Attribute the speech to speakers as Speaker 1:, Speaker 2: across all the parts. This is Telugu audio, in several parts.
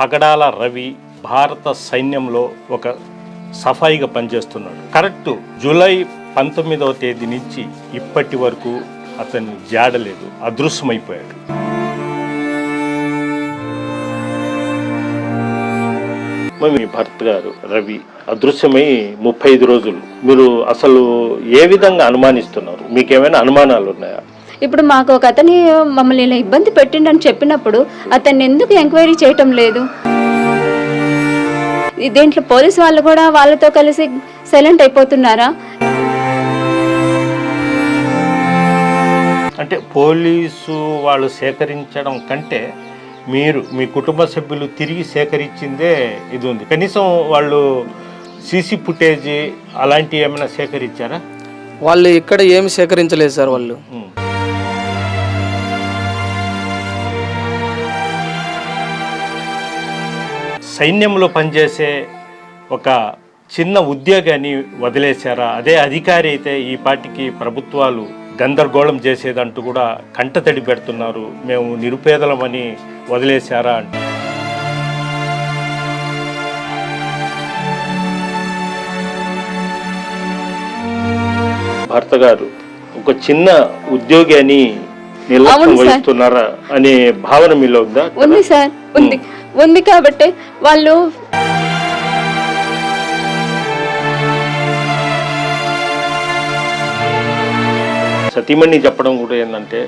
Speaker 1: పగడాల రవి భారత సైన్యంలో ఒక సఫాయిగా పనిచేస్తున్నాడు. కరెక్ట్ జూలై 19వ తేదీ నుంచి ఇప్పటి వరకు అతన్ని జాడలేదు, అదృశ్యమైపోయాడు. మీ భర్త గారు రవి అదృశ్యమై 35 రోజులు. మీరు అసలు ఏ విధంగా అనుమానిస్తున్నారు? మీకేమైనా అనుమానాలు ఉన్నాయా?
Speaker 2: ఇప్పుడు మాకు ఒక అతని మమ్మల్ని ఇలా ఇబ్బంది పెట్టిండని చెప్పినప్పుడు అతన్ని ఎందుకు ఎంక్వైరీ చేయటం లేదు? దీంట్లో పోలీసు వాళ్ళు కూడా వాళ్ళతో కలిసి సైలెంట్ అయిపోతున్నారా?
Speaker 1: అంటే పోలీసు వాళ్ళు సేకరించడం కంటే మీరు మీ కుటుంబ సభ్యులు తిరిగి సేకరించిందే ఇది ఉంది. కనీసం వాళ్ళు సీసీ ఫుటేజ్ అలాంటివి ఏమైనా సేకరించారా?
Speaker 3: వాళ్ళు ఇక్కడ ఏమి సేకరించలేదు సార్. వాళ్ళు
Speaker 1: సైన్యంలో పనిచేసే ఒక చిన్న ఉద్యోగాన్ని వదిలేశారా? అదే అధికారి అయితే ఈ పార్టీకి ప్రభుత్వాలు గందరగోళం చేసేదంటూ కూడా కంటతడి పెడుతున్నారు. మేము నిరుపేదలమని వదిలేశారా అంటే భర్త గారు ఒక చిన్న ఉద్యోగి అని నిర్లక్ష్యం వహిస్తున్నారా అనే భావన మీలో ఉందా?
Speaker 2: ఉంది సార్, ఉంది కాబట్టి వాళ్ళు
Speaker 1: సతీమణి చెప్పడం కూడా ఏంటంటే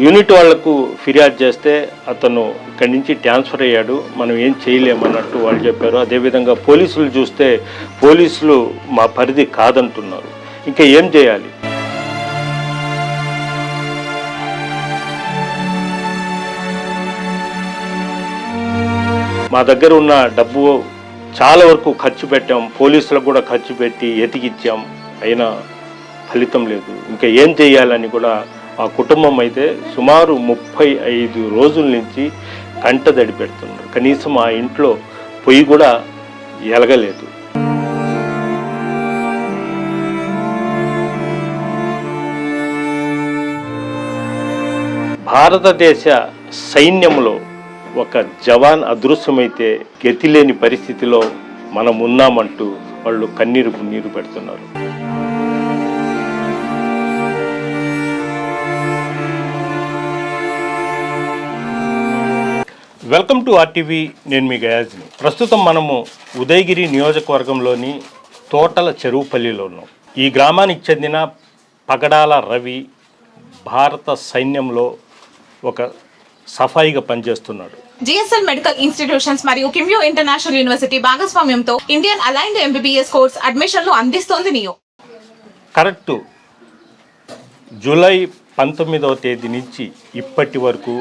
Speaker 1: యూనిట్ వాళ్లకు ఫిర్యాదు చేస్తే అతను ఇక్కడి నుంచి ట్రాన్స్ఫర్ అయ్యాడు, మనం ఏం చేయలేమన్నట్టు వాళ్ళు చెప్పారు. అదేవిధంగా పోలీసులు చూస్తే పోలీసులు మా పరిధి కాదంటున్నారు. ఇంకా ఏం చేయాలి? మా దగ్గర ఉన్న డబ్బు చాలా వరకు ఖర్చు పెట్టాం, పోలీసులకు కూడా ఖర్చు పెట్టి ఎతికిచ్చాం, అయినా ఫలితం లేదు. ఇంకా ఏం చేయాలని కూడా ఆ కుటుంబం అయితే సుమారు 35 రోజుల నుంచి కంటదడి పెడుతున్నారు. కనీసం ఆ ఇంట్లో పొయ్యి కూడా ఎలగలేదు. భారతదేశ సైన్యంలో ఒక జవాన్ అదృశ్యమైతే గతిలేని పరిస్థితిలో మనం ఉన్నామంటూ వాళ్ళు కన్నీరు పెడుతున్నారు. Welcome to RTV. నేను మీ గయాజ్ని. ప్రస్తుతం మనము ఉదయగిరి నియోజకవర్గంలోని తోటల చెరువుపల్లిలో ఉన్నాం. ఈ గ్రామానికి చెందిన పగడాల రవి భారత సైన్యంలో ఒక సఫాయిగా పనిచేస్తున్నాడు.
Speaker 4: జిఎస్ఎల్ మెడికల్ ఇన్స్టిట్యూషన్స్ మరియు కిమ్యూ ఇంటర్నేషనల్ యూనివర్సిటీ భాగస్వామ్యంతో ఇండియన్ అలైన్డ్ ఎంబీబీఎస్ కోర్స్ అడ్మిషన్లు అందిస్తోంది నియో.
Speaker 1: కరెక్ట్ జూలై 19వ తేదీ నుంచి ఇప్పటి వరకు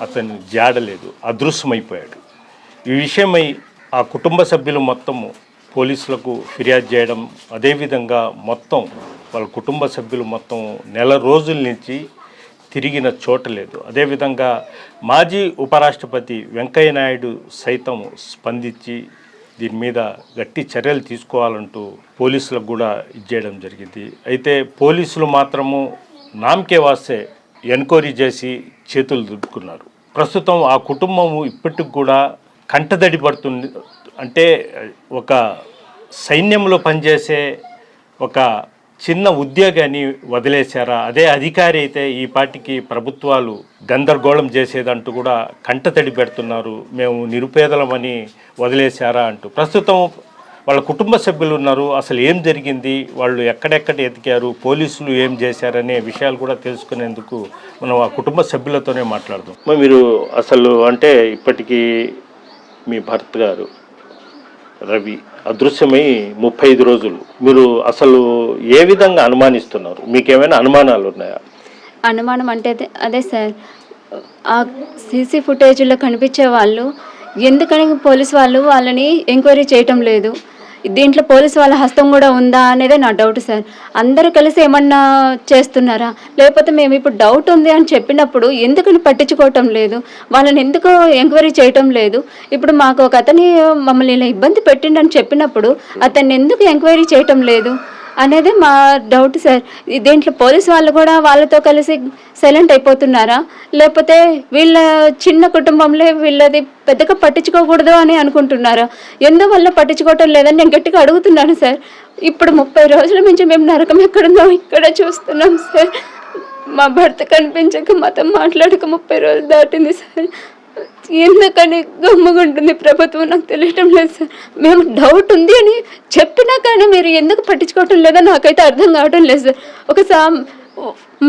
Speaker 1: అతన్ని జాడలేదు, అదృశ్యమైపోయాడు. ఈ విషయమై ఆ కుటుంబ సభ్యులు మొత్తము పోలీసులకు ఫిర్యాదు చేయడం, అదేవిధంగా మొత్తం వాళ్ళ కుటుంబ సభ్యులు మొత్తం నెల రోజుల నుంచి తిరిగిన చోట లేదు. అదేవిధంగా మాజీ ఉపరాష్ట్రపతి వెంకయ్య నాయుడు సైతం స్పందించి దీని మీద గట్టి చర్యలు తీసుకోవాలంటూ పోలీసులకు కూడా ఇచ్చేయడం జరిగింది. అయితే పోలీసులు మాత్రము నామకే వాస్తే ఎన్క్వైరీ చేసి చేతులు దుడుకున్నారు. ప్రస్తుతం ఆ కుటుంబము ఇప్పటికి కూడా కంటదడి పడుతుంది. అంటే ఒక సైన్యంలో పనిచేసే ఒక చిన్న ఉద్యోగాన్ని వదిలేశారా? అదే అధికారి అయితే ఈ పార్టీకి ప్రభుత్వాలు గందరగోళం చేసేదంటూ కూడా కంటతడి పెడుతున్నారు. మేము నిరుపేదలమని వదిలేశారా అంటూ ప్రస్తుతం వాళ్ళ కుటుంబ సభ్యులు ఉన్నారు. అసలు ఏం జరిగింది, వాళ్ళు ఎక్కడెక్కడ ఎతికారు, పోలీసులు ఏం చేశారనే విషయాలు కూడా తెలుసుకునేందుకు మనం ఆ కుటుంబ సభ్యులతోనే మాట్లాడదాం. మీరు అసలు అంటే ఇప్పటికీ మీ భర్త గారు రవి అదృశ్యమై 35 రోజులు. మీరు అసలు ఏ విధంగా అనుమానిస్తున్నారు? మీకేమైనా అనుమానాలు ఉన్నాయా?
Speaker 2: అనుమానం అంటే అదే సార్, ఆ సీసీ ఫుటేజ్లో కనిపించే వాళ్ళు ఎందుకని పోలీసు వాళ్ళు వాళ్ళని ఎంక్వైరీ చేయటం లేదు? దీంట్లో పోలీసు వాళ్ళ హస్తం కూడా ఉందా అనేదే నా డౌట్ సార్. అందరూ కలిసి ఏమన్నా చేస్తున్నారా? లేకపోతే మేము ఇప్పుడు డౌట్ ఉంది అని చెప్పినప్పుడు ఎందుకని పట్టించుకోవటం లేదు? వాళ్ళని ఎందుకు ఎంక్వైరీ చేయటం లేదు? ఇప్పుడు మాకు ఒక అతని మమ్మల్ని ఇలా ఇబ్బంది పెట్టిండని చెప్పినప్పుడు అతన్ని ఎందుకు ఎంక్వైరీ చేయటం లేదు? అనేది మా డౌట్ సార్. దీంట్లో పోలీసు వాళ్ళు కూడా వాళ్ళతో కలిసి సైలెంట్ అయిపోతున్నారా, లేకపోతే వీళ్ళ చిన్న కుటుంబంలో వీళ్ళది పెద్దగా పట్టించుకోకూడదు అని అనుకుంటున్నారా? ఎందువల్ల పట్టించుకోవటం లేదని నేను గట్టిగా అడుగుతున్నాను సార్. ఇప్పుడు 30 రోజుల నుంచి మేము నరకం ఎక్కడుందో ఇక్కడ చూస్తున్నాం సార్. మా భర్త కనిపించక మాతో మాట్లాడక 30 రోజులు దాటింది సార్. ఎందుకని గమ్ముగుంటుంది ప్రభుత్వం నాకు తెలియటం లేదు సార్. మేము డౌట్ ఉంది అని చెప్పినా కానీ మీరు ఎందుకు పట్టించుకోవటం లేదో నాకైతే అర్థం కావటం లేదు సార్.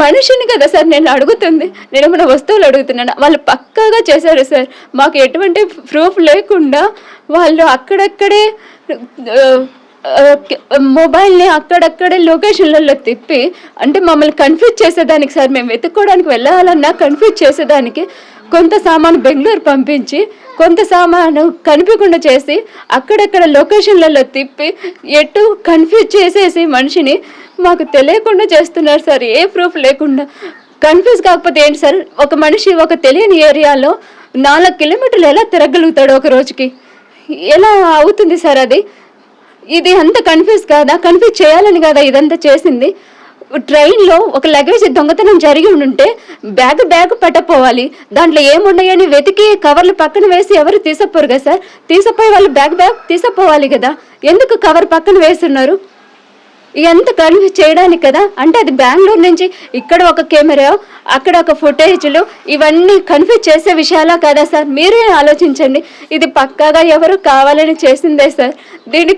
Speaker 2: మనిషిని కదా సార్ నేను అడుగుతుంది, నేను ఏమైనా వస్తువులు అడుగుతున్నాను. వాళ్ళు పక్కాగా చేశారు సార్. మాకు ఎటువంటి ప్రూఫ్ లేకుండా వాళ్ళు అక్కడక్కడే మొబైల్ని అక్కడక్కడే లొకేషన్లలో తిప్పి, అంటే మమ్మల్ని కన్ఫ్యూజ్ చేసేదానికి సార్, మేము వెతుక్కోవడానికి వెళ్ళాలన్నా కన్ఫ్యూజ్ చేసేదానికి కొంత సామాను బెంగళూరు పంపించి కొంత సామాను కనిపించకుండా చేసి అక్కడక్కడ లొకేషన్లలో తిప్పి ఎటు కన్ఫ్యూజ్ చేసేసి మనిషిని మాకు తెలియకుండా చేస్తున్నారు సార్. ఏ ప్రూఫ్ లేకుండా. కన్ఫ్యూజ్ కాకపోతే ఏంటి సార్, ఒక మనిషి ఒక తెలియని ఏరియాలో 4 కిలోమీటర్లు ఎలా తిరగలుగుతాడు ఒక రోజుకి? ఎలా అవుతుంది సార్ అది? ఇది అంత కన్ఫ్యూజ్ కాదా? కన్ఫ్యూజ్ చేయాలని కదా ఇదంతా చేసింది. ట్రైన్లో ఒక లగేజ్ దొంగతనం జరిగి ఉంటే బ్యాగ్ పట్టపోవాలి, దాంట్లో ఏమున్నాయని వెతికి కవర్లు పక్కన వేసి ఎవరు తీసపోరు కదా సార్. తీసపోయి వాళ్ళు బ్యాగ్ తీసపోవాలి కదా, ఎందుకు కవర్ పక్కన వేస్తున్నారు? ఎంత కన్ఫ్యూజ్ చేయడానికి కదా. అంటే అది బెంగళూరు నుంచి ఇక్కడ ఒక కెమెరా, అక్కడ ఒక ఫుటేజ్లు, ఇవన్నీ కన్ఫ్యూజ్ చేసే విషయాలా కదా సార్? మీరే ఆలోచించండి. ఇది పక్కాగా ఎవరు కావాలని చేసిందే సార్. దీన్ని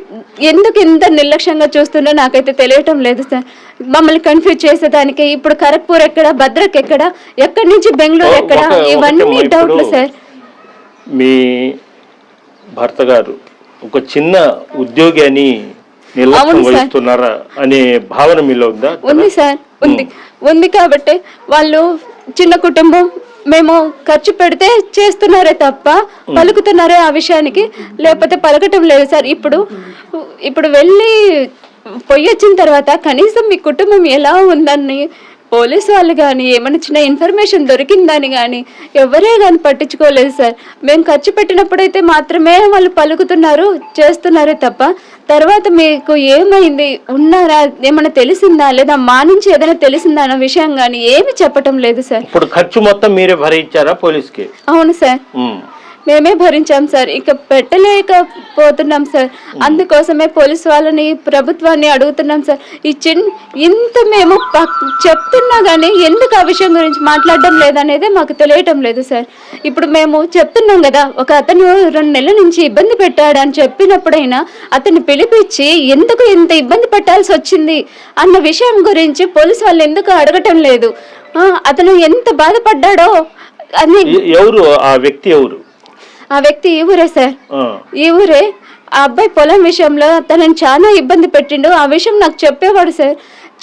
Speaker 2: ఎందుకు ఇంత నిర్లక్ష్యంగా చూస్తున్నా నాకైతే తెలియటం లేదు సార్. మమ్మల్ని కన్ఫ్యూజ్ చేసేదానికి ఇప్పుడు ఖరగ్పూర్ ఎక్కడ, భద్రక్ ఎక్కడ, ఎక్కడి నుంచి బెంగళూరు ఎక్కడ, ఇవన్నీ డౌట్లు సార్.
Speaker 1: మీ భర్త గారు ఒక చిన్న ఉద్యోగి అని వహిస్తున్నారా అనే భావన మీలో ఉందా?
Speaker 2: ఉంది సార్, ఉంది కాబట్టి వాళ్ళు చిన్న కుటుంబం, మేము ఖర్చు పెడితే చేస్తున్నారే తప్ప పలుకుతున్నారే ఆ విషయానికి, లేకపోతే పలకటం లేదు సార్. ఇప్పుడు వెళ్ళి పోయి వచ్చిన తర్వాత కనీసం మీ కుటుంబం ఎలా ఉందని పోలీసు వాళ్ళు కానీ ఏమైనా చిన్న ఇన్ఫర్మేషన్ దొరికిందని కానీ ఎవరే కానీ పట్టించుకోలేదు సార్. మేము ఖర్చు పెట్టినప్పుడైతే మాత్రమే వాళ్ళు పలుకుతున్నారు, చేస్తున్నారే తప్ప తర్వాత మీకు ఏమైంది, ఉన్నారా, ఏమైనా తెలిసిందా, లేదా మా నుంచి ఏదైనా తెలిసిందా అన్న విషయం కానీ ఏమి చెప్పటం లేదు సార్.
Speaker 1: ఇప్పుడు ఖర్చు మొత్తం మీరే భరించారా పోలీస్కి?
Speaker 2: అవును సార్, మేమే భరించాం సార్. ఇక పెట్టలేకపోతున్నాం సార్. అందుకోసమే పోలీసు వాళ్ళని, ప్రభుత్వాన్ని అడుగుతున్నాం సార్. ఇంత మేము చెప్తున్నా కానీ ఎందుకు ఆ విషయం గురించి మాట్లాడడం లేదనేదే మాకు తెలియటం లేదు సార్. ఇప్పుడు మేము చెప్తున్నాం కదా, ఒక అతను 2 నెలల నుంచి ఇబ్బంది పెట్టాడు అని చెప్పినప్పుడైనా అతన్ని పిలిపించి ఎందుకు ఇంత ఇబ్బంది పెట్టాల్సి వచ్చింది అన్న విషయం గురించి పోలీసు వాళ్ళు ఎందుకు అడగటం లేదు? అతను ఎంత బాధపడ్డాడో అని.
Speaker 1: ఎవరు ఆ వ్యక్తి? ఎవరు
Speaker 2: ఆ వ్యక్తి? ఈ ఊరే సార్, ఈ ఊరే. ఆ అబ్బాయి పొలం విషయంలో తనని చాలా ఇబ్బంది పెట్టిండు. ఆ విషయం నాకు చెప్పేవాడు సార్.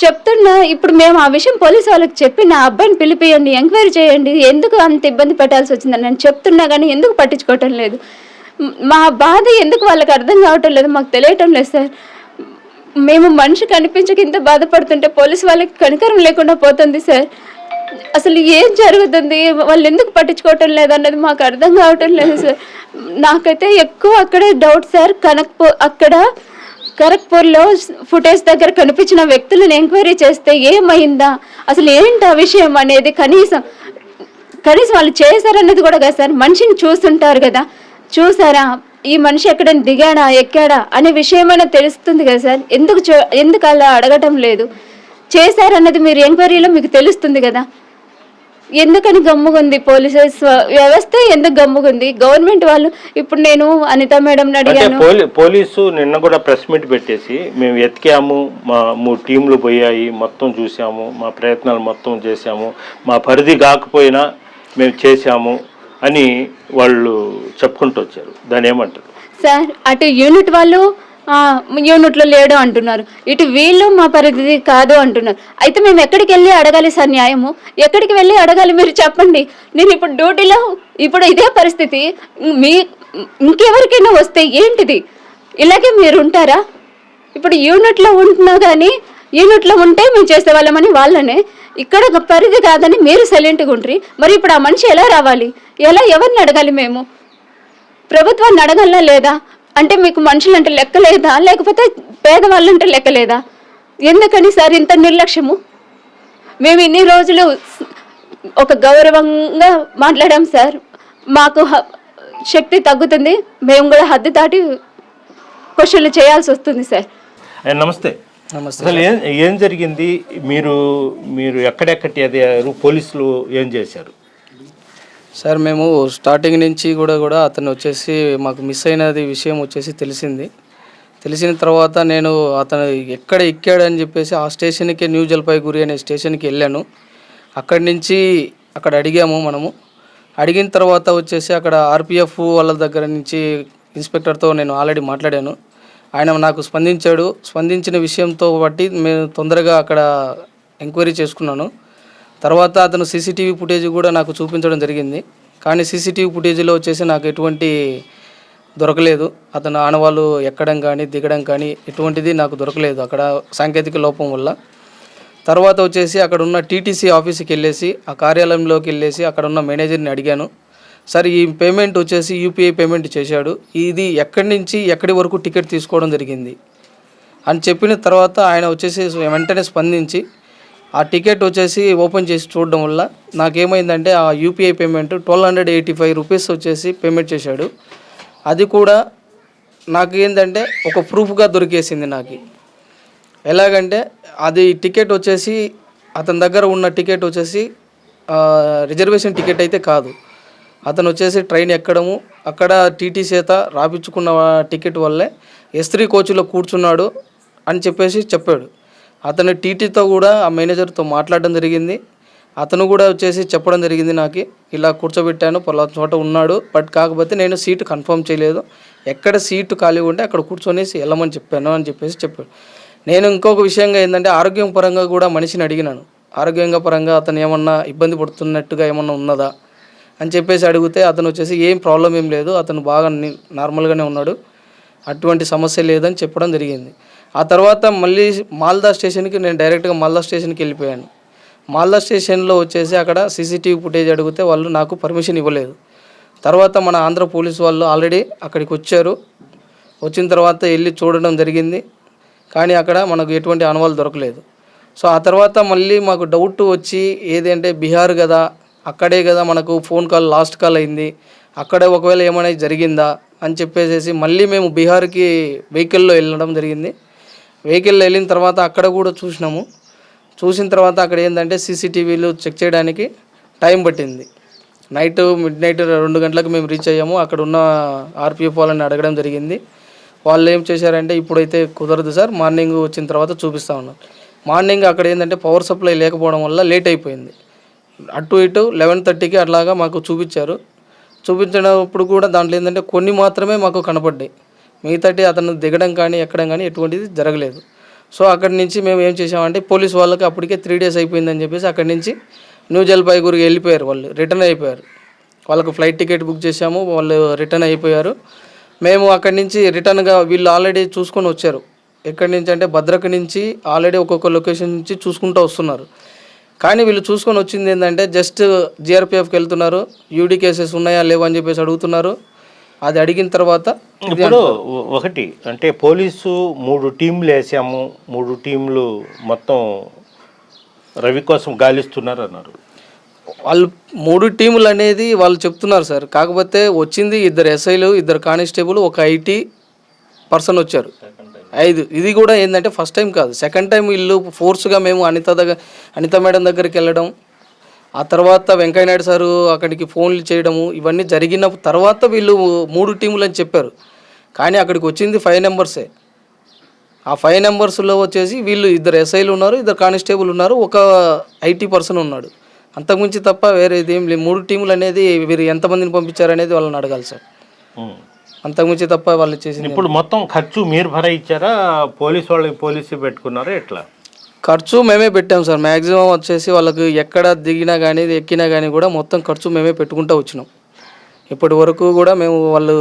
Speaker 2: చెప్తున్నా ఇప్పుడు మేము ఆ విషయం పోలీసు వాళ్ళకి చెప్పి నా అబ్బాయిని పిలిపియండి, ఎంక్వైరీ చేయండి, ఎందుకు అంత ఇబ్బంది పెట్టాల్సి వచ్చిందని నేను చెప్తున్నా కానీ ఎందుకు పట్టించుకోవటం లేదు? మా బాధ ఎందుకు వాళ్ళకి అర్థం కావటం లేదు మాకు తెలియటం లేదు సార్. మేము మనిషి కనిపించక ఇంత బాధపడుతుంటే పోలీసు వాళ్ళకి కనికరం లేకుండా పోతుంది సార్. అసలు ఏం జరుగుతుంది, వాళ్ళు ఎందుకు పట్టించుకోవటం లేదు అన్నది మాకు అర్థం కావటం లేదు సార్. నాకైతే ఎక్కువ అక్కడే డౌట్ సార్. ఖరగ్పూర్లో ఫుటేజ్ దగ్గర కనిపించిన వ్యక్తులను ఎంక్వైరీ చేస్తే ఏమైందా, అసలు ఏంటి ఆ విషయం అనేది కనీసం వాళ్ళు చేశారన్నది కూడా కదా సార్. మనిషిని చూస్తుంటారు కదా, చూసారా ఈ మనిషి ఎక్కడైనా దిగాడా, ఎక్కాడా అనే విషయమైనా తెలుస్తుంది కదా సార్. ఎందుకు అలా అడగటం లేదు? చేశారన్నది మీరు ఎంక్వైరీలో మీకు తెలుస్తుంది కదా. ఎందుకని గమ్ముగుంది పోలీసెస్ వ్యవస్థ? ఎందుకు గమ్ముగుంది? గవర్నమెంట్ వాళ్ళు ఇప్పుడు నేను అనిత మేడం అడిగాను.
Speaker 1: పోలీసు నిన్న కూడా ప్రెస్ మీట్ పెట్టేసి మేము ఎతికాము, మా 3 టీంలు పోయాయి, మొత్తం చూసాము, మా ప్రయత్నాలు మొత్తం చేశాము, మా పరిధి కాకపోయినా మేము చేశాము అని వాళ్ళు చెప్పుకుంటూ వచ్చారు. దాన్ని ఏమంటారు
Speaker 2: సార్? అటు యూనిట్ వాళ్ళు యూనిట్లో లేడు అంటున్నారు, ఇటు వీళ్ళు మా పరిధి కాదు అంటున్నారు. అయితే మేము ఎక్కడికి వెళ్ళి అడగాలి సార్ న్యాయము? ఎక్కడికి వెళ్ళి అడగాలి మీరు చెప్పండి. నేను ఇప్పుడు డ్యూటీలో ఇప్పుడు ఇదే పరిస్థితి ఇంకెవరికైనా వస్తే ఏంటిది? ఇలాగే మీరు ఉంటారా? ఇప్పుడు యూనిట్లో ఉంటున్నా కానీ యూనిట్లో ఉంటే మేము చేసేవాళ్ళమని వాళ్ళనే, ఇక్కడ ఒక పరిధి కాదని మీరు సైలెంట్గా ఉంటారు. మరి ఇప్పుడు ఆ మనిషి ఎలా రావాలి? ఎవరిని అడగాలి? మేము ప్రభుత్వాన్ని అడగాలా లేదా? అంటే మీకు మనుషులంటే లెక్క లేదా, లేకపోతే పేదవాళ్ళంటే లెక్క లేదా? ఎందుకని సార్ ఇంత నిర్లక్ష్యము? మేము ఇన్ని రోజులు ఒక గౌరవంగా మాట్లాడాం సార్. మాకు శక్తి తగ్గుతుంది, మేము కూడా హద్దు దాటి క్వశ్చన్లు చేయాల్సి వస్తుంది సార్.
Speaker 1: నమస్తే.
Speaker 3: నమస్తే.
Speaker 1: అసలు ఏం జరిగింది? మీరు మీరు ఎక్కడెక్కటి అదే పోలీసులు ఏం చేశారు?
Speaker 3: సార్ మేము స్టార్టింగ్ నుంచి కూడా అతను వచ్చేసి మాకు మిస్ అయినది విషయం వచ్చేసి తెలిసిన తర్వాత నేను అతను ఎక్కడ ఎక్కాడని చెప్పేసి ఆ స్టేషన్కి న్యూ జల్పాయిగురి అనే స్టేషన్కి వెళ్ళాను. అక్కడి నుంచి అక్కడ అడిగాము మనము. అడిగిన తర్వాత వచ్చేసి అక్కడ ఆర్పిఎఫ్ వాళ్ళ దగ్గర నుంచి ఇన్స్పెక్టర్తో నేను ఆల్రెడీ మాట్లాడాను. ఆయన నాకు స్పందించిన విషయంతో బట్టి మేము తొందరగా అక్కడ ఎంక్వైరీ చేసుకున్నాను. తర్వాత అతను సీసీటీవీ ఫుటేజ్ కూడా నాకు చూపించడం జరిగింది. కానీ సీసీటీవీ ఫుటేజ్లో వచ్చేసి నాకు ఎటువంటి దొరకలేదు. అతను ఆనవాళ్ళు ఎక్కడం కానీ దిగడం కానీ ఎటువంటిది నాకు దొరకలేదు అక్కడ సాంకేతిక లోపం వల్ల. తర్వాత వచ్చేసి అక్కడ ఉన్న టీటీసీ ఆఫీస్కి వెళ్ళేసి ఆ కార్యాలయంలోకి వెళ్ళేసి అక్కడ ఉన్న మేనేజర్ని అడిగాను. సార్ ఈ పేమెంట్ వచ్చేసి యూపీఐ పేమెంట్ చేశాడు, ఇది ఎక్కడి నుంచి ఎక్కడి వరకు టికెట్ తీసుకోవడం జరిగింది అని చెప్పిన తర్వాత ఆయన వచ్చేసి వెంటనే స్పందించి ఆ టికెట్ వచ్చేసి ఓపెన్ చేసి చూడడం వల్ల నాకేమైందంటే ఆ యూపీఐ పేమెంట్ 1285 రూపీస్ వచ్చేసి పేమెంట్ చేశాడు. అది కూడా నాకు ఏంటంటే ఒక ప్రూఫ్గా దొరికేసింది నాకు. ఎలాగంటే అది టికెట్ వచ్చేసి అతని దగ్గర ఉన్న టికెట్ వచ్చేసి రిజర్వేషన్ టికెట్ అయితే కాదు. అతను వచ్చేసి ట్రైన్ ఎక్కడము అక్కడ టీటీ చేత రాపించుకున్న టికెట్ వల్లే S3 కోచ్లో కూర్చున్నాడు అని చెప్పేసి చెప్పాడు. అతను టీటీతో కూడా ఆ మేనేజర్తో మాట్లాడడం జరిగింది. అతను కూడా వచ్చేసి చెప్పడం జరిగింది, నాకు ఇలా కూర్చోబెట్టాను పలానా చోట ఉన్నాడు, బట్ కాకపోతే నేను సీటు కన్ఫర్మ్ చేయలేదు, ఎక్కడ సీటు ఖాళీ ఉంటే అక్కడ కూర్చొనేసి వెళ్ళమని చెప్పాను అని చెప్పేసి చెప్పాడు. నేను ఇంకొక విషయంగా ఏంటంటే ఆరోగ్యం పరంగా కూడా మనిషిని అడిగినాను. ఆరోగ్యంగా పరంగా అతను ఏమన్నా ఇబ్బంది పడుతున్నట్టుగా ఏమన్నా ఉన్నదా అని చెప్పేసి అడిగితే అతను వచ్చేసి ఏం ప్రాబ్లం ఏం లేదు, అతను బాగా నార్మల్గానే ఉన్నాడు, అటువంటి సమస్య లేదని చెప్పడం జరిగింది. ఆ తర్వాత మళ్ళీ మాల్దా స్టేషన్కి నేను డైరెక్ట్గా మాల్దా స్టేషన్కి వెళ్ళిపోయాను. మాల్దా స్టేషన్లో వచ్చేసి అక్కడ సీసీటీవీ ఫుటేజ్ అడిగితే వాళ్ళు నాకు పర్మిషన్ ఇవ్వలేదు. తర్వాత మన ఆంధ్ర పోలీసు వాళ్ళు ఆల్రెడీ అక్కడికి వచ్చారు. వచ్చిన తర్వాత వెళ్ళి చూడడం జరిగింది, కానీ అక్కడ మనకు ఎటువంటి ఆనవాళ్ళు దొరకలేదు. సో ఆ తర్వాత మళ్ళీ మాకు డౌట్ వచ్చి ఏదంటే బీహార్ కదా, అక్కడే కదా మనకు ఫోన్ కాల్ లాస్ట్ కాల్ అయింది, అక్కడే ఒకవేళ ఏమైనా జరిగిందా అని చెప్పేసి మళ్ళీ మేము బీహార్కి వెహికల్లో వెళ్ళడం జరిగింది. వెహికల్లో వెళ్ళిన తర్వాత అక్కడ కూడా చూసిన తర్వాత అక్కడ ఏంటంటే సీసీటీవీలు చెక్ చేయడానికి టైం పట్టింది. మిడ్ నైట్ 2 గంటలకు మేము రీచ్ అయ్యాము. అక్కడ ఉన్న ఆర్పిఎఫ్ వాళ్ళని అడగడం జరిగింది. వాళ్ళు ఏం చేశారంటే ఇప్పుడైతే కుదరదు సార్, మార్నింగ్ వచ్చిన తర్వాత చూపిస్తా ఉన్నారు. మార్నింగ్ అక్కడ ఏంటంటే పవర్ సప్లై లేకపోవడం వల్ల లేట్ అయిపోయింది. అటు ఇటు 11:30కి అట్లాగా మాకు చూపించినప్పుడు కూడా దాంట్లో ఏంటంటే కొన్ని మాత్రమే మాకు కనపడ్డాయి, మిగతాటి అతను దిగడం కానీ ఎక్కడం కానీ ఎటువంటిది జరగలేదు. సో అక్కడి నుంచి మేము ఏం చేసామంటే పోలీస్ వాళ్ళకి అప్పటికే 3 days అయిపోయిందని చెప్పేసి అక్కడి నుంచి న్యూ జల్పాయిగురికి వెళ్ళిపోయారు. వాళ్ళు రిటర్న్ అయిపోయారు. వాళ్ళకు ఫ్లైట్ టికెట్ బుక్ చేసాము, వాళ్ళు రిటర్న్ అయిపోయారు. మేము అక్కడి నుంచి రిటర్న్గా వీళ్ళు ఆల్రెడీ చూసుకొని వచ్చారు. ఎక్కడి నుంచి అంటే భద్రక నుంచి ఆల్రెడీ ఒక్కొక్క లొకేషన్ నుంచి చూసుకుంటూ వస్తున్నారు. కానీ వీళ్ళు చూసుకొని వచ్చింది ఏంటంటే జస్ట్ జీఆర్పీఎఫ్కి వెళ్తున్నారు, యూడీ కేసెస్ ఉన్నాయా లేవా అని చెప్పేసి అడుగుతున్నారు. అది అడిగిన తర్వాత
Speaker 1: ఇప్పుడు ఒకటి అంటే పోలీసు 3 టీంలు వేసాము, 3 టీంలు మొత్తం రవి కోసం గాలిస్తున్నారు అన్నారు.
Speaker 3: వాళ్ళు 3 టీములు అనేది వాళ్ళు చెప్తున్నారు సార్. కాకపోతే వచ్చింది 2 SIలు, 2 కానిస్టేబుల్, ఒక IT పర్సన్ వచ్చారు. 5. ఇది కూడా ఏంటంటే ఫస్ట్ టైం కాదు, సెకండ్ టైం వీళ్ళు ఫోర్స్గా మేము అనిత మేడం దగ్గరికి వెళ్ళడం, ఆ తర్వాత వెంకయ్య నాయుడు సారు అక్కడికి ఫోన్లు చేయడము, ఇవన్నీ జరిగిన తర్వాత వీళ్ళు 3 టీములు అని చెప్పారు. కానీ అక్కడికి వచ్చింది 5 నెంబర్సే. ఆ 5 నెంబర్స్లో వచ్చేసి వీళ్ళు 2 SIలు ఉన్నారు, 2 కానిస్టేబుల్ ఉన్నారు, ఒక IT పర్సన్ ఉన్నాడు. అంతకుమించి తప్ప వేరే ఏం లేదు. 3 టీములు అనేది వీరు ఎంతమందిని పంపించారనేది వాళ్ళని అడగాలి సార్. అంతకుమించి తప్ప వాళ్ళు చేసింది.
Speaker 1: ఇప్పుడు మొత్తం ఖర్చు మీరు భరాయిచ్చారా, పోలీసు పెట్టుకున్నారా, ఎట్లా?
Speaker 3: ఖర్చు మేమే పెట్టాం సార్. మ్యాక్సిమం వచ్చేసి వాళ్ళకు ఎక్కడ దిగినా కానీ ఎక్కినా కానీ కూడా మొత్తం ఖర్చు మేమే పెట్టుకుంటూ వచ్చినాం. ఇప్పటి వరకు కూడా మేము వాళ్ళు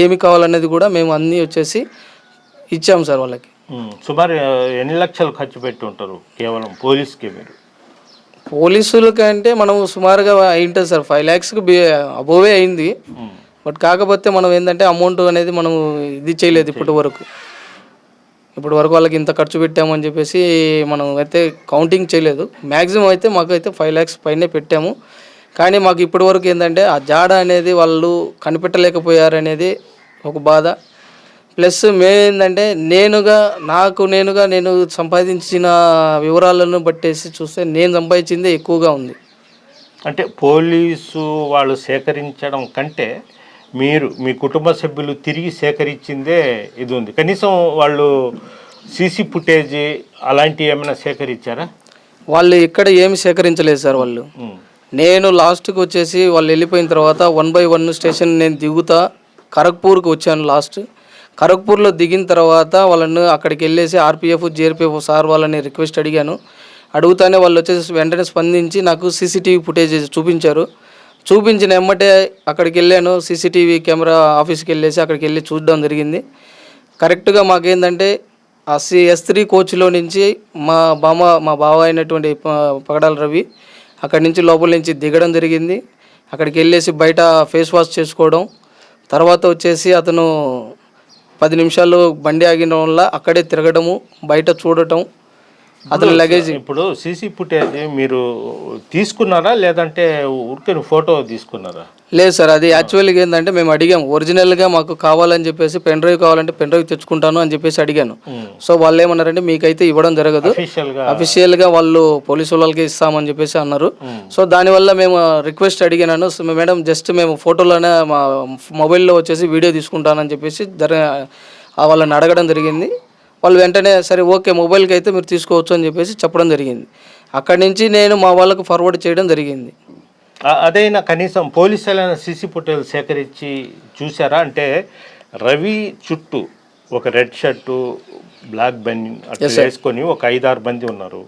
Speaker 3: ఏమి కావాలనేది కూడా మేము అన్నీ వచ్చేసి ఇచ్చాం సార్ వాళ్ళకి.
Speaker 1: సుమారు ఎన్ని లక్షలు ఖర్చు పెట్టి ఉంటారు కేవలం పోలీస్కి మీరు?
Speaker 3: పోలీసులకి అంటే మనం సుమారుగా అయింటుంది సార్, 5 lakhsకి అబోవే అయింది. బట్ కాకపోతే మనం ఏంటంటే అమౌంట్ అనేది మనం ఇది చేయలేదు ఇప్పటి వరకు. ఇప్పటి వరకు వాళ్ళకి ఇంత ఖర్చు పెట్టామని చెప్పేసి మనం అయితే కౌంటింగ్ చేయలేదు. మ్యాక్సిమం అయితే మాకైతే 5 lakhs పైనే పెట్టాము. కానీ మాకు ఇప్పటి వరకు ఏంటంటే ఆ జాడ అనేది వాళ్ళు కనిపెట్టలేకపోయారనేది ఒక బాధ. ప్లస్ ఏంటంటే నేను సంపాదించిన వివరాలను బట్టేసి చూస్తే నేను సంపాదించిందే ఎక్కువగా ఉంది.
Speaker 1: అంటే పోలీసు వాళ్ళు సేకరించడం కంటే మీరు మీ కుటుంబ సభ్యులు తిరిగి సేకరించిందే ఇది ఉంది. కనీసం వాళ్ళు సీసీ ఫుటేజ్ అలాంటివి ఏమైనా సేకరించారా?
Speaker 3: వాళ్ళు ఇక్కడ ఏమి సేకరించలేదు సార్. వాళ్ళు నేను లాస్ట్కి వచ్చేసి వాళ్ళు వెళ్ళిపోయిన తర్వాత 1 by 1 స్టేషన్ నేను దిగుతా ఖరగ్పూర్కి వచ్చాను. లాస్ట్ ఖరగ్పూర్లో దిగిన తర్వాత వాళ్ళను అక్కడికి వెళ్ళేసి ఆర్పిఎఫ్ జేఆర్పిఎఫ్ సార్ వాళ్ళని రిక్వెస్ట్ అడుగుతానే వాళ్ళు వచ్చేసి వెంటనే స్పందించి నాకు సీసీటీవీ ఫుటేజ్ చూపించారు. చూపించిన ఎమ్మటే అక్కడికి వెళ్ళాను. సీసీటీవీ కెమెరా ఆఫీస్కి వెళ్ళేసి అక్కడికి వెళ్ళి చూడడం జరిగింది. కరెక్ట్గా మాకేంటంటే ఆ S3 కోచ్లో నుంచి మా బావ అయినటువంటి పగడాల రవి అక్కడి నుంచి లోపల నుంచి దిగడం జరిగింది. అక్కడికి వెళ్ళేసి బయట ఫేస్ వాష్ చేసుకోవడం, తర్వాత వచ్చేసి అతను 10 నిమిషాలు బండి ఆగిన వల్ల అక్కడే తిరగడము, బయట చూడటం, అతని లగేజ్.
Speaker 1: ఇప్పుడు సీసీ ఫుటేజ్ మీరు తీసుకున్నారా లేదంటే ఊరికే ఫోటో తీసుకున్నారా?
Speaker 3: లేదు సార్, అది యాక్చువల్గా ఏంటంటే మేము అడిగాము. ఒరిజినల్గా మాకు కావాలని చెప్పేసి పెన్ డ్రైవ్ కావాలంటే పెన్ డ్రైవ్ తెచ్చుకుంటాను అని చెప్పేసి అడిగాను. సో వాళ్ళు ఏమన్నారంటే మీకైతే ఇవ్వడం జరగదు, అఫీషియల్గా వాళ్ళు పోలీసు వాళ్ళకి ఇస్తామని చెప్పేసి అన్నారు. సో దానివల్ల మేము రిక్వెస్ట్ అడిగినాను, మేడం జస్ట్ మేము ఫోటోలోనే మా మొబైల్లో వచ్చేసి వీడియో తీసుకుంటానని చెప్పేసి వాళ్ళని అడగడం జరిగింది. వాళ్ళు వెంటనే సరే ఓకే మొబైల్కి అయితే మీరు తీసుకోవచ్చు అని చెప్పేసి చెప్పడం జరిగింది. అక్కడి నుంచి నేను మా వాళ్ళకు ఫార్వర్డ్ చేయడం జరిగింది.
Speaker 1: అదైనా కనీసం పోలీసులైనా సీసీ ఫుటేజ్ సేకరించి చూసారా? అంటే రవి చుట్టూ ఒక రెడ్ షర్టు బ్లాక్ బన్ అట్లా వేసుకొని ఒక 5-6 మంది ఉన్నారు.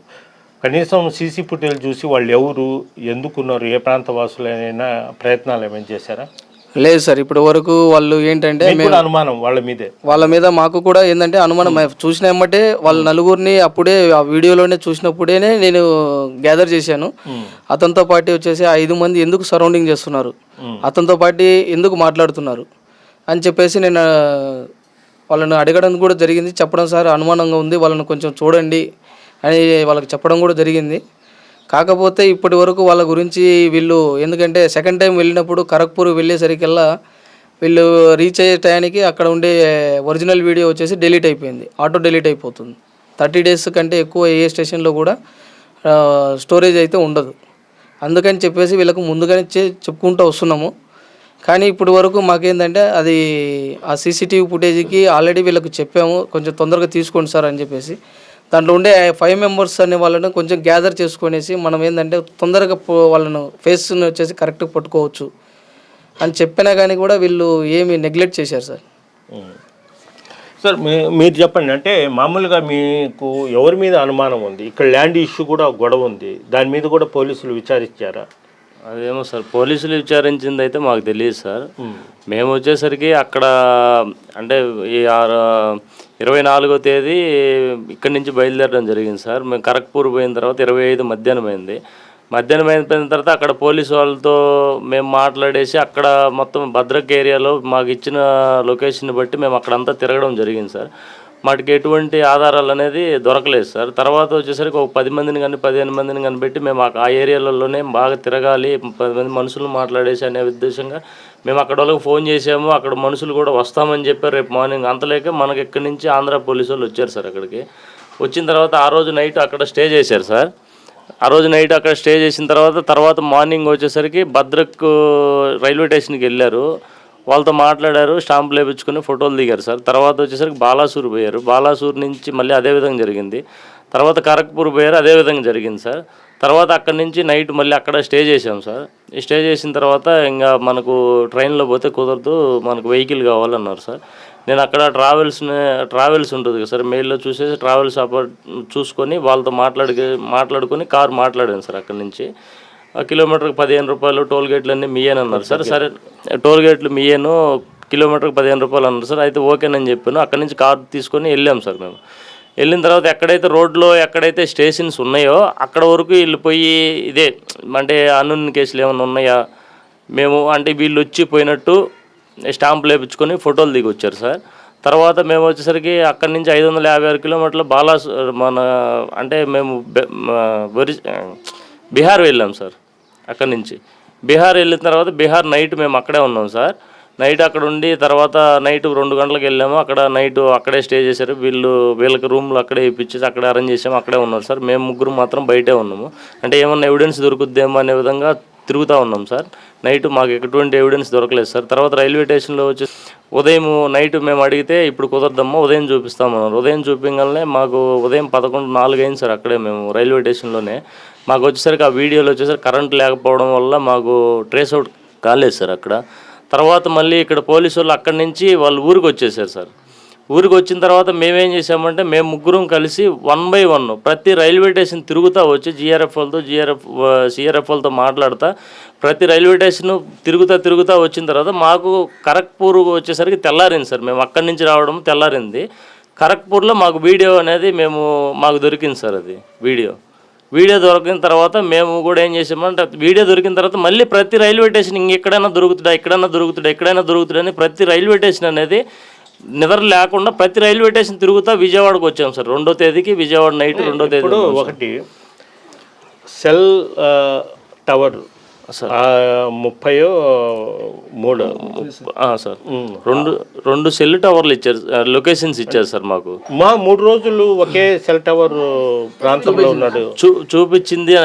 Speaker 1: కనీసం సీసీ ఫుటేజ్ చూసి వాళ్ళు ఎవరు, ఎందుకున్నారు, ఏ ప్రాంత వాసులైనా ప్రయత్నాలు ఏమైనా చేశారా?
Speaker 3: లేదు సార్, ఇప్పటి వరకు వాళ్ళు ఏంటంటే
Speaker 1: అనుమానం వాళ్ళ మీద
Speaker 3: మాకు కూడా ఏంటంటే అనుమానం చూసిన ఎమ్మటే వాళ్ళ నలుగురిని అప్పుడే ఆ వీడియోలోనే చూసినప్పుడేనే నేను గ్యాదర్ చేశాను. అతనితో పాటు వచ్చేసి 5 మంది ఎందుకు సరౌండింగ్ చేస్తున్నారు, అతనితో పాటు ఎందుకు మాట్లాడుతున్నారు అని చెప్పేసి నేను వాళ్ళని అడగడం కూడా జరిగింది. చెప్పడం సార్ అనుమానంగా ఉంది, వాళ్ళని కొంచెం చూడండి అని వాళ్ళకి చెప్పడం కూడా జరిగింది. కాకపోతే ఇప్పటి వరకు వాళ్ళ గురించి వీళ్ళు ఎందుకంటే సెకండ్ టైం వెళ్ళినప్పుడు ఖరగ్పూర్ వెళ్ళేసరికల్లా వీళ్ళు రీచ్ అయ్యే టయానికి అక్కడ ఉండే ఒరిజినల్ వీడియో వచ్చేసి డిలీట్ అయిపోయింది, ఆటో డిలీట్ అయిపోతుంది. 30 days కంటే ఎక్కువ ఏ స్టేషన్లో కూడా స్టోరేజ్ అయితే ఉండదు. అందుకని చెప్పేసి వీళ్ళకు ముందుగానే చెప్పుకుంటూ వస్తున్నాము. కానీ ఇప్పటి వరకు మాకేంటంటే అది ఆ సీసీటీవీ ఫుటేజ్కి ఆల్రెడీ వీళ్ళకు చెప్పాము, కొంచెం తొందరగా తీసుకోండి సార్ అని చెప్పేసి. దాంట్లో ఉండే 5 members అనే వాళ్ళను కొంచెం గ్యాదర్ చేసుకునేసి మనం ఏంటంటే తొందరగా వాళ్ళను ఫేస్ని వచ్చేసి కరెక్ట్గా పట్టుకోవచ్చు అని చెప్పినా కానీ కూడా వీళ్ళు ఏమి నెగ్లెక్ట్ చేశారు సార్.
Speaker 1: సార్ మీరు చెప్పండి, అంటే మామూలుగా మీకు ఎవరి మీద అనుమానం ఉంది? ఇక్కడ ల్యాండ్ ఇష్యూ కూడా గొడవ ఉంది, దాని మీద కూడా పోలీసులు విచారించారా?
Speaker 5: అదేమో సార్ పోలీసులు విచారించింది అయితే మాకు తెలియదు సార్. మేము వచ్చేసరికి అక్కడ అంటే ఈ 24వ తేదీ ఇక్కడి నుంచి బయలుదేరడం జరిగింది సార్. మేము ఖరగ్పూర్ పోయిన తర్వాత 25 మధ్యాహ్నం అయింది. మధ్యాహ్నం అయిపోయిన తర్వాత అక్కడ పోలీసు వాళ్ళతో మేము మాట్లాడేసి అక్కడ మొత్తం భద్రక్ ఏరియాలో మాకు ఇచ్చిన లొకేషన్ బట్టి మేము అక్కడంతా తిరగడం జరిగింది సార్. మాకు ఎటువంటి ఆధారాలు అనేది దొరకలేదు సార్. తర్వాత వచ్చేసరికి ఒక 10 మందిని కానీ 15 మందిని కనిపెట్టి మేము ఆ ఏరియాలలోనే బాగా తిరగాలి, 10 మంది మనుషులు మాట్లాడేసి అనే ఉద్దేశంగా మేము అక్కడ వాళ్ళకి ఫోన్ చేసాము. అక్కడ మనుషులు కూడా వస్తామని చెప్పారు రేపు మార్నింగ్. అంతలేక మనకి ఇక్కడి నుంచి ఆంధ్ర పోలీసు వాళ్ళు వచ్చారు సార్. అక్కడికి వచ్చిన తర్వాత ఆ రోజు నైట్ అక్కడ స్టే చేశారు సార్. ఆ రోజు నైట్ అక్కడ స్టే చేసిన తర్వాత మార్నింగ్ వచ్చేసరికి భద్రక్ రైల్వే స్టేషన్కి వెళ్ళారు. వాళ్ళతో మాట్లాడారు, స్టాంపులు వేయించుకొని ఫోటోలు దిగారు సార్. తర్వాత వచ్చేసరికి బాలాసూర్ పోయారు. బాలాసూర్ నుంచి మళ్ళీ అదే విధంగా జరిగింది. తర్వాత ఖరగ్పూర్ పోయారు, అదే విధంగా జరిగింది సార్. తర్వాత అక్కడి నుంచి నైట్ మళ్ళీ అక్కడ స్టే చేసాం సార్. స్టే చేసిన తర్వాత ఇంకా ట్రైన్లో పోతే కుదరదు, మనకు వెహికల్ కావాలన్నారు సార్. నేను అక్కడ ట్రావెల్స్ ఉంటుంది కదా సార్, మెయిల్లో చూసేసి ట్రావెల్స్ చూసుకొని వాళ్ళతో మాట్లాడుకొని కారు మాట్లాడాను సార్. అక్కడి నుంచి కిలోమీటర్కి 15 రూపాయలు, టోల్ గేట్లు అన్నీ మీయేనన్నారు సార్. సరే టోల్ గేట్లు మీయేను, కిలోమీటర్కి 15 రూపాయలు అన్నారు సార్. అయితే ఓకేనని చెప్పాను. అక్కడి నుంచి కారు తీసుకొని వెళ్ళాం సార్. మేము వెళ్ళిన తర్వాత ఎక్కడైతే రోడ్లో ఎక్కడైతే స్టేషన్స్ ఉన్నాయో అక్కడ వరకు వెళ్ళిపోయి ఇదే అంటే అన్నున్న కేసులు ఏమైనా ఉన్నాయా మేము అంటే వీళ్ళు వచ్చి పోయినట్టు స్టాంపులు వేయించుకొని ఫోటోలు దిగి వచ్చారు సార్. తర్వాత మేము వచ్చేసరికి అక్కడి నుంచి 556 కిలోమీటర్లు మన అంటే మేము బీహార్ వెళ్ళాం సార్. అక్కడి నుంచి బీహార్ వెళ్ళిన తర్వాత బీహార్ నైట్ మేము అక్కడే ఉన్నాం సార్. నైట్ అక్కడ ఉండి తర్వాత నైట్ 2 గంటలకు వెళ్ళాము. అక్కడ నైట్ అక్కడే స్టే చేశారు వీళ్ళకి రూమ్లు అక్కడే ఇప్పించేసి అక్కడే అరేంజ్ చేసాము. అక్కడే ఉన్నారు సార్. మేము ముగ్గురు మాత్రం బయటే ఉన్నాము. అంటే ఏమన్నా ఎవిడెన్స్ దొరుకుద్దేమో అనే విధంగా తిరుగుతూ ఉన్నాం సార్. నైట్ మాకు ఎటువంటి ఎవిడెన్స్ దొరకలేదు సార్. తర్వాత రైల్వే స్టేషన్లో వచ్చి ఉదయం నైట్ మేము అడిగితే ఇప్పుడు కుదరదమ్మా ఉదయం చూపిస్తామన్నారు. ఉదయం చూపించగానే మాకు ఉదయం 11:04 అయింది సార్. అక్కడే మేము రైల్వే స్టేషన్లోనే. మాకు వచ్చేసరికి ఆ వీడియోలో వచ్చేసరికి కరెంట్ లేకపోవడం వల్ల మాకు ట్రేస్ అవుట్ కాలేదు సార్ అక్కడ. తర్వాత మళ్ళీ ఇక్కడ పోలీసు వాళ్ళు అక్కడి నుంచి వాళ్ళు ఊరికి వచ్చేసారు సార్. ఊరికి వచ్చిన తర్వాత మేమేం చేసామంటే మేము ముగ్గురం కలిసి 1 by 1 ప్రతి రైల్వే స్టేషన్ తిరుగుతూ వచ్చి సిఆర్ఎఫ్లతో మాట్లాడుతూ ప్రతి రైల్వే స్టేషన్ తిరుగుతూ వచ్చిన తర్వాత మాకు ఖరగ్పూర్ వచ్చేసరికి తెల్లారింది సార్. మేము అక్కడి నుంచి రావడం తెల్లారింది. ఖరగ్పూర్లో మాకు వీడియో అనేది మాకు దొరికింది సార్. అది వీడియో దొరికిన తర్వాత మేము కూడా ఏం చేసామంటే వీడియో దొరికిన తర్వాత మళ్ళీ ప్రతి రైల్వే స్టేషన్ ఎక్కడైనా దొరుకుతుందా అని ప్రతి రైల్వే స్టేషన్ అనేది నిద్ర లేకుండా ప్రతి రైల్వే స్టేషన్ తిరుగుతా విజయవాడకు వచ్చాం సార్. 2వ తేదీకి విజయవాడ నైట్ 2వ తేదీ.
Speaker 1: ఒకటి సెల్ టవర్ 33
Speaker 5: సార్. రెండు సెల్ టవర్లు ఇచ్చారు, లొకేషన్స్ ఇచ్చారు సార్ మాకు.
Speaker 1: 3 రోజులు ఒకే సెల్ టవర్ ప్రాంతంలో ఉన్నాడు
Speaker 5: చూపించింది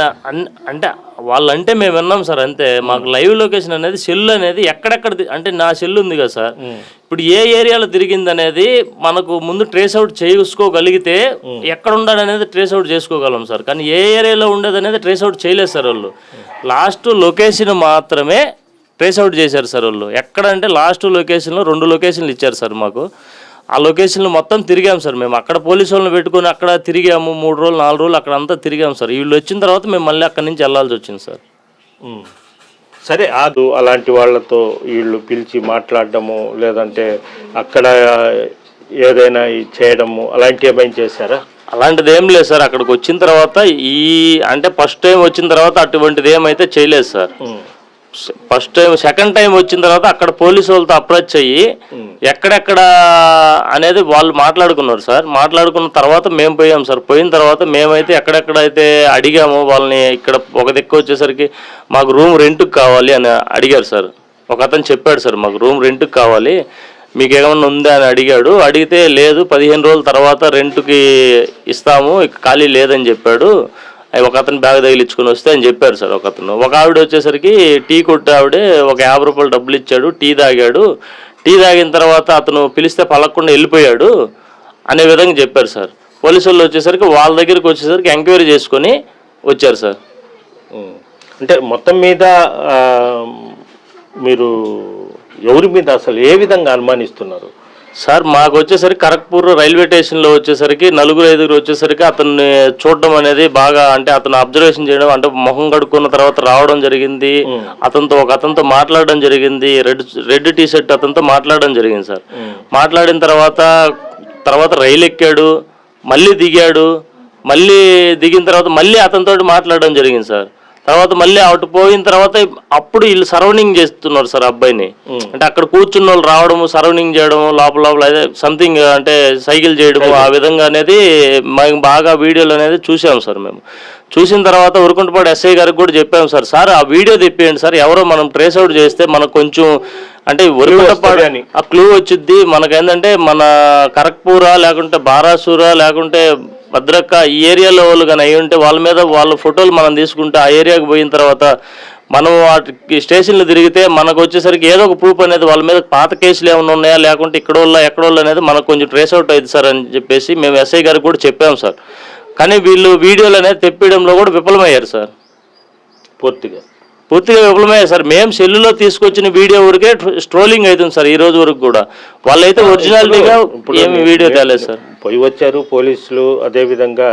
Speaker 5: అంటే వాళ్ళంటే మేము విన్నాం సార్. అంతే. మాకు లైవ్ లొకేషన్ అనేది సెల్ అనేది ఎక్కడెక్కడ అంటే నా సెల్ ఉంది కదా సార్. ఇప్పుడు ఏ ఏరియాలో తిరిగింది అనేది మనకు ముందు ట్రేస్ అవుట్ చేసుకోగలిగితే ఎక్కడ ఉండాలనేది ట్రేస్ అవుట్ చేసుకోగలం సార్. కానీ ఏ ఏరియాలో ఉండేది అనేది ట్రేస్ అవుట్ చేయలేదు సార్ వాళ్ళు. లాస్ట్ లొకేషన్ మాత్రమే ట్రేస్ అవుట్ చేశారు సార్ వాళ్ళు. ఎక్కడంటే లాస్ట్ లొకేషన్లో 2 లొకేషన్లు ఇచ్చారు సార్ మాకు. ఆ లొకేషన్లు మొత్తం తిరిగాం సార్ మేము. అక్కడ పోలీసు వాళ్ళని పెట్టుకొని అక్కడ తిరిగాము 3 రోజులు 4 రోజులు అక్కడ అంతా తిరిగాము సార్. వీళ్ళు వచ్చిన తర్వాత మేము మళ్ళీ అక్కడి నుంచి వెళ్ళాల్సి వచ్చింది సార్.
Speaker 1: సరే అలాంటి వాళ్ళతో వీళ్ళు పిలిచి మాట్లాడడము లేదంటే అక్కడ ఏదైనా చేయడము అలాంటివి ఏమైనా చేశారా?
Speaker 5: అలాంటిది ఏం లేదు సార్. అక్కడికి వచ్చిన తర్వాత అంటే ఫస్ట్ టైం వచ్చిన తర్వాత అటువంటిది ఏమైతే చేయలేదు sir. First time second time వచ్చిన తర్వాత అక్కడ పోలీసు వాళ్ళతో అప్రోచ్ అయ్యి ఎక్కడెక్కడ అనేది వాళ్ళు మాట్లాడుకున్నారు సార్. మాట్లాడుకున్న తర్వాత మేము పోయాం సార్. పోయిన తర్వాత మేమైతే ఎక్కడెక్కడైతే అడిగామో వాళ్ళని ఇక్కడ ఒక దిక్కు వచ్చేసరికి మాకు రూమ్ రెంట్కి కావాలి అని అడిగారు సార్. ఒక అతను చెప్పాడు సార్ మాకు రూమ్ రెంట్కి కావాలి మీకు ఏమన్నా ఉందా అని అడిగాడు. అడిగితే లేదు 15 రోజుల తర్వాత రెంట్కి ఇస్తాము ఖాళీ లేదని చెప్పాడు. ఒక అతను బ్యాగ్ తగిలించుకొని వస్తే అని చెప్పారు సార్. ఒక ఆవిడ వచ్చేసరికి టీ కొట్టే ఆవిడే ఒక 50 రూపాయలు డబ్బులు ఇచ్చాడు. టీ తాగాడు. టీ తాగిన తర్వాత అతను పిలిస్తే పలకకుండా వెళ్ళిపోయాడు అనే విధంగా చెప్పారు సార్. పోలీసు వాళ్ళు వచ్చేసరికి వాళ్ళ దగ్గరికి వచ్చేసరికి ఎంక్వైరీ చేసుకొని వచ్చారు సార్.
Speaker 1: అంటే మొత్తం మీద మీరు ఎవరి మీద అసలు ఏ విధంగా అనుమానిస్తున్నారు
Speaker 5: సార్? మాకు వచ్చేసరికి ఖరగ్పూర్ రైల్వే స్టేషన్లో వచ్చేసరికి 4-5 వచ్చేసరికి అతన్ని చూడడం అనేది బాగా అంటే అతను అబ్జర్వేషన్ చేయడం అంటే మొహం కడుక్కున్న తర్వాత రావడం జరిగింది. ఒక అతనితో మాట్లాడడం జరిగింది. రెడ్ టీ షర్ట్ అతనితో మాట్లాడడం జరిగింది సార్. మాట్లాడిన తర్వాత రైలు ఎక్కాడు, మళ్ళీ దిగాడు. మళ్ళీ దిగిన తర్వాత మళ్ళీ అతనితో మాట్లాడడం జరిగింది సార్. తర్వాత మళ్ళీ అటు పోయిన తర్వాత అప్పుడు వీళ్ళు సరౌండింగ్ చేస్తున్నారు సార్ అబ్బాయిని. అంటే అక్కడ కూర్చున్న వాళ్ళు రావడము సరౌండింగ్ చేయడము లోపల అదే సంథింగ్ అంటే సైకిల్ చేయడము ఆ విధంగా అనేది మేము బాగా వీడియోలు అనేది చూసాము సార్. మేము చూసిన తర్వాత ఉరుకుంటపాడు ఎస్ఐ గారికి కూడా చెప్పాము సార్ ఆ వీడియో తెప్పియండి సార్, ఎవరో మనం ట్రేస్ అవుట్ చేస్తే మనకు కొంచెం అంటే ఉరుకుంటపాడు అని ఆ క్లూ వచ్చింది మనకేంటంటే మన ఖరగ్పూరా లేకుంటే బారాసూరా లేకుంటే భద్రక్క ఈ ఏరియాలో వాళ్ళు కానీ అయి ఉంటే వాళ్ళ ఫోటోలు మనం తీసుకుంటే ఆ ఏరియాకి పోయిన తర్వాత మనం వాటి స్టేషన్లు తిరిగితే మనకు వచ్చేసరికి ఏదో ఒక ప్రూఫ్ అనేది వాళ్ళ మీద పాత కేసులు ఏమైనా ఉన్నాయా లేకుంటే ఎక్కడోళ్ళు అనేది మనకు కొంచెం ట్రేస్ అవుట్ అవుతుంది సార్ అని చెప్పేసి మేము ఎస్ఐ గారికి కూడా చెప్పాము సార్. కానీ వీళ్ళు వీడియోలు అనేది తెప్పించడంలో కూడా విఫలమయ్యారు సార్. పూర్తిగా విఫలమయ్యారు సార్. మేము సెల్లులో తీసుకొచ్చిన వీడియో వరకే స్ట్రోలింగ్ అవుతుంది సార్ ఈ రోజు వరకు కూడా. వాళ్ళైతే ఒరిజినాలిటీగా ఏమి వీడియో తేలేదు సార్.
Speaker 1: పోయి వచ్చారు పోలీసులు. అదేవిధంగా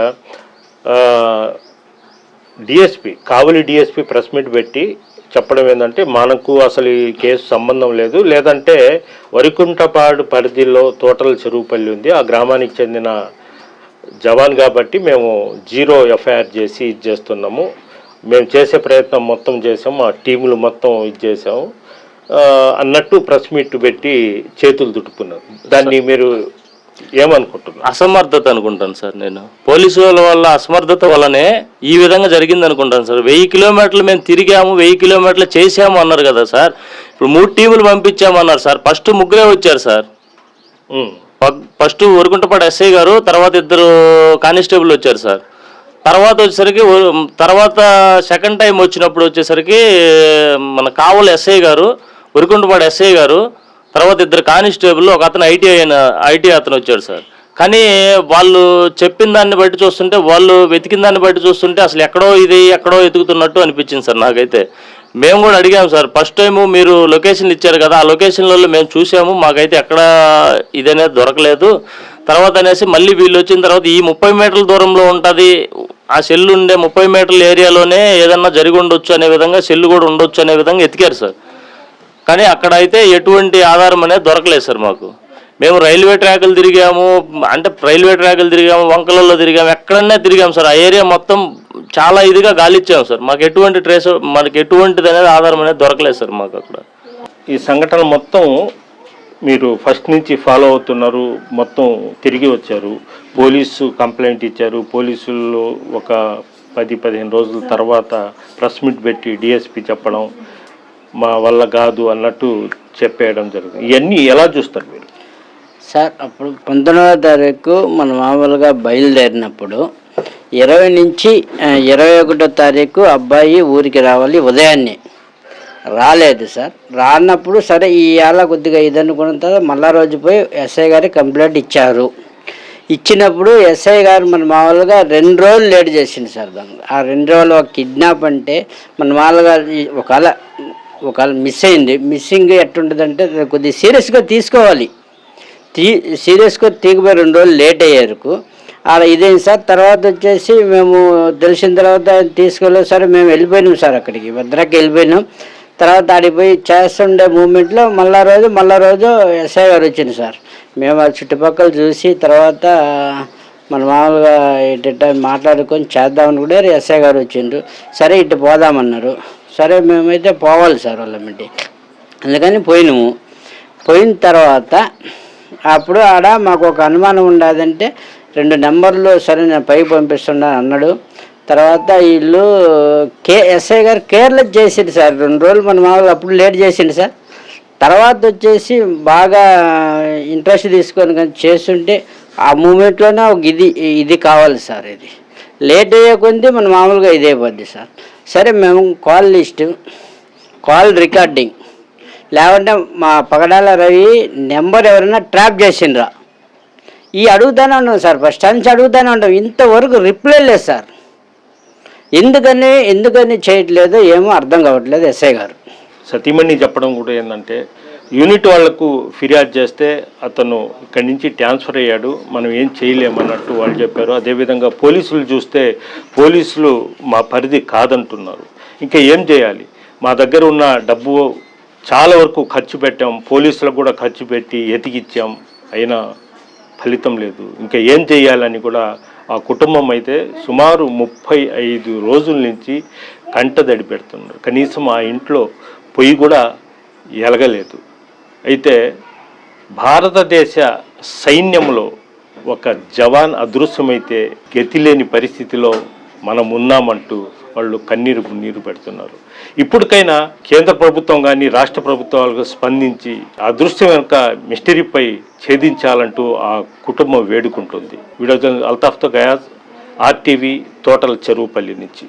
Speaker 1: కావలి డిఎస్పి ప్రెస్ మీట్ పెట్టి చెప్పడం ఏంటంటే మనకు అసలు ఈ కేసు సంబంధం లేదు, లేదంటే వరికుంటపాడు పరిధిలో తోటల చెరువుపల్లి ఉంది, ఆ గ్రామానికి చెందిన జవాన్ కాబట్టి మేము 0 ఎఫ్ఐఆర్ చేసి ఇది చేస్తున్నాము, మేము చేసే ప్రయత్నం మొత్తం చేసాము, మా టీములు మొత్తం ఇది చేసాము, అన్నట్టు ప్రెస్ మీట్ పెట్టి చేతులు దుట్టుకున్నారు. దాన్ని మీరు ఏమనుకుంటున్నారు?
Speaker 5: అసమర్థత అనుకుంటాను సార్. నేను పోలీసు వాళ్ళ అసమర్థత వల్లనే ఈ విధంగా జరిగింది అనుకుంటాను సార్. 1000 కిలోమీటర్లు మేము తిరిగాము, 1000 కిలోమీటర్లు చేసాము అన్నారు కదా సార్. ఇప్పుడు 3 టీములు పంపించామన్నారు సార్. ఫస్ట్ 3 వచ్చారు సార్. ఫస్ట్ వరకుంటపాడు ఎస్ఐ గారు, తర్వాత 2 కానిస్టేబుల్ వచ్చారు సార్. తర్వాత వచ్చేసరికి సెకండ్ టైం వచ్చినప్పుడు వచ్చేసరికి మన కావలి ఎస్ఐ గారు, వరకుంటపాడు ఎస్ఐ గారు, తర్వాత 2 కానిస్టేబుల్, ఒక అతను ఐటీ అతను వచ్చాడు సార్. కానీ వాళ్ళు చెప్పిన దాన్ని బట్టి చూస్తుంటే, వాళ్ళు వెతికిన దాన్ని బట్టి చూస్తుంటే అసలు ఎక్కడో ఎతుకుతున్నట్టు అనిపించింది సార్ నాకైతే. మేము కూడా అడిగాము సార్. ఫస్ట్ టైము మీరు లొకేషన్లు ఇచ్చారు కదా, ఆ లొకేషన్లలో మేము చూసాము, మాకైతే ఎక్కడ ఇదనేది దొరకలేదు. తర్వాత అనేసి మళ్ళీ వీళ్ళు వచ్చిన తర్వాత ఈ 30 మీటర్ల దూరంలో ఉంటుంది, ఆ సెల్లు ఉండే 30 మీటర్ల ఏరియాలోనే ఏదన్నా జరిగి ఉండొచ్చు అనే విధంగా, సెల్లు కూడా ఉండొచ్చు అనే విధంగా ఎతికారు సార్. కానీ అక్కడ అయితే ఎటువంటి ఆధారం అనేది దొరకలేదు సార్ మాకు. మేము రైల్వే ట్రాకులు తిరిగాము, వంకలలో తిరిగాము, ఎక్కడన్నా తిరిగాము సార్. ఆ ఏరియా మొత్తం చాలా ఇదిగా గాలిచ్చాము సార్. మనకి ఎటువంటిది అనేది ఆధారం అనేది దొరకలేదు సార్ మాకు అక్కడ.
Speaker 1: ఈ సంఘటన మొత్తం మీరు ఫస్ట్ నుంచి ఫాలో అవుతున్నారు, మొత్తం తిరిగి వచ్చారు, పోలీసు కంప్లైంట్ ఇచ్చారు, పోలీసులు ఒక 10-15 రోజుల తర్వాత ప్రెస్ మీట్ పెట్టి డిఎస్పీ చెప్పడం మా వల్ల కాదు అన్నట్టు చెప్పేయడం జరిగింది. ఇవన్నీ ఎలా చూస్తారు మీరు?
Speaker 6: సార్, అప్పుడు 19వ తారీఖు మనం మామూలుగా బయలుదేరినప్పుడు 20 నుంచి 21వ తారీఖు అబ్బాయి ఊరికి రావాలి, ఉదయాన్నే రాలేదు సార్. రానప్పుడు సరే ఈ ఏళ్ళ కొద్దిగా ఇదనుకున్న తర్వాత మళ్ళా రోజు పోయి ఎస్ఐ గారికి కంప్లైంట్ ఇచ్చారు. ఇచ్చినప్పుడు ఎస్ఐ గారు మన మామూలుగా 2 రోజులు లేట్ చేసింది సార్. దానికి ఆ 2 రోజులు ఒక కిడ్నాప్ అంటే మన మామూలుగా ఒకవేళ మిస్ అయింది. మిస్సింగ్ ఎట్టుంటుందంటే కొద్దిగా సీరియస్గా తీసుకోవాలి. సీరియస్గా తీగిపోయి 2 రోజులు లేట్ అయ్యారు. అలా ఇదేంటి సార్. తర్వాత వచ్చేసి మేము తెలిసిన తర్వాత తీసుకెళ్ళాం. సరే మేము వెళ్ళిపోయినాం సార్, అక్కడికి భద్రాకి వెళ్ళిపోయినాం. తర్వాత ఆడిపోయి చేస్తుండే మూమెంట్లో మళ్ళా రోజు ఎస్ఐ గారు వచ్చింది సార్. మేము ఆ చుట్టుపక్కల చూసి తర్వాత మన మామూలుగా ఇటు మాట్లాడుకొని చేద్దామని కూడా ఎస్ఐ గారు వచ్చిండ్రు. సరే ఇటు పోదామన్నారు. సరే మేమైతే పోవాలి సార్ వాళ్ళమిటి, అందుకని పోయినాము. పోయిన తర్వాత అప్పుడు ఆడ మాకు ఒక అనుమానం ఉండదంటే 2 నెంబర్లు సరే నేను పైకి పంపిస్తున్నా అన్నాడు. తర్వాత వీళ్ళు ఎస్ఐ గారు కేర్లెస్ చేసిండు సార్. 2 రోజులు మన మామూలుగా అప్పుడు లేట్ చేసిండు సార్. తర్వాత వచ్చేసి బాగా ఇంట్రెస్ట్ తీసుకొని కానీ చేస్తుంటే ఆ మూమెంట్లోనే ఒక ఇది కావాలి సార్. ఇది లేట్ అయ్యే కొద్ది మన మామూలుగా ఇదే పోద్ది సార్. సరే మేము కాల్ లిస్టు, కాల్ రికార్డింగ్, లేకుంటే మా పగడాల రవి నెంబర్ ఎవరైనా ట్రాప్ చేసిండ్రా అడుగుతూనే ఉన్నాం సార్. ఫస్ట్ నుంచి అడుగుతూనే ఉంటాం, ఇంతవరకు రిప్లై లేదు సార్. ఎందుకని చేయట్లేదు ఏమో అర్థం కావట్లేదు ఎస్ఐ గారు.
Speaker 1: సతీమణి చెప్పడం కూడా ఏంటంటే, యూనిట్ వాళ్లకు ఫిర్యాదు చేస్తే అతను ఇక్కడి నుంచి ట్రాన్స్ఫర్ అయ్యాడు, మనం ఏం చేయలేమన్నట్టు వాళ్ళు చెప్పారు. అదేవిధంగా పోలీసులు చూస్తే పోలీసులు మా పరిధి కాదంటున్నారు. ఇంకా ఏం చేయాలి? మా దగ్గర ఉన్న డబ్బు చాలా వరకు ఖర్చు పెట్టాం, పోలీసులకు కూడా ఖర్చు పెట్టి ఎతికిచ్చాం, అయినా ఫలితం లేదు. ఇంకా ఏం చేయాలని కూడా ఆ కుటుంబం అయితే సుమారు 35 రోజుల నుంచి కంటదడి పెడుతున్నారు. కనీసం ఆ ఇంట్లో పొయ్యి కూడా ఎలగలేదు. అయితే భారతదేశ సైన్యంలో ఒక జవాన్ అదృశ్యమైతే గతిలేని పరిస్థితిలో మనం ఉన్నామంటూ వాళ్ళు కన్నీరు పెడుతున్నారు. ఇప్పటికైనా కేంద్ర ప్రభుత్వం కానీ రాష్ట్ర ప్రభుత్వాలకు స్పందించి అదృశ్యం వెనుక మిస్టరీపై ఛేదించాలంటూ ఆ కుటుంబం వేడుకుంటుంది. వీడియో అల్తాఫ్తో గయాజ్, RTV, తోటల చెరువుపల్లి నుంచి.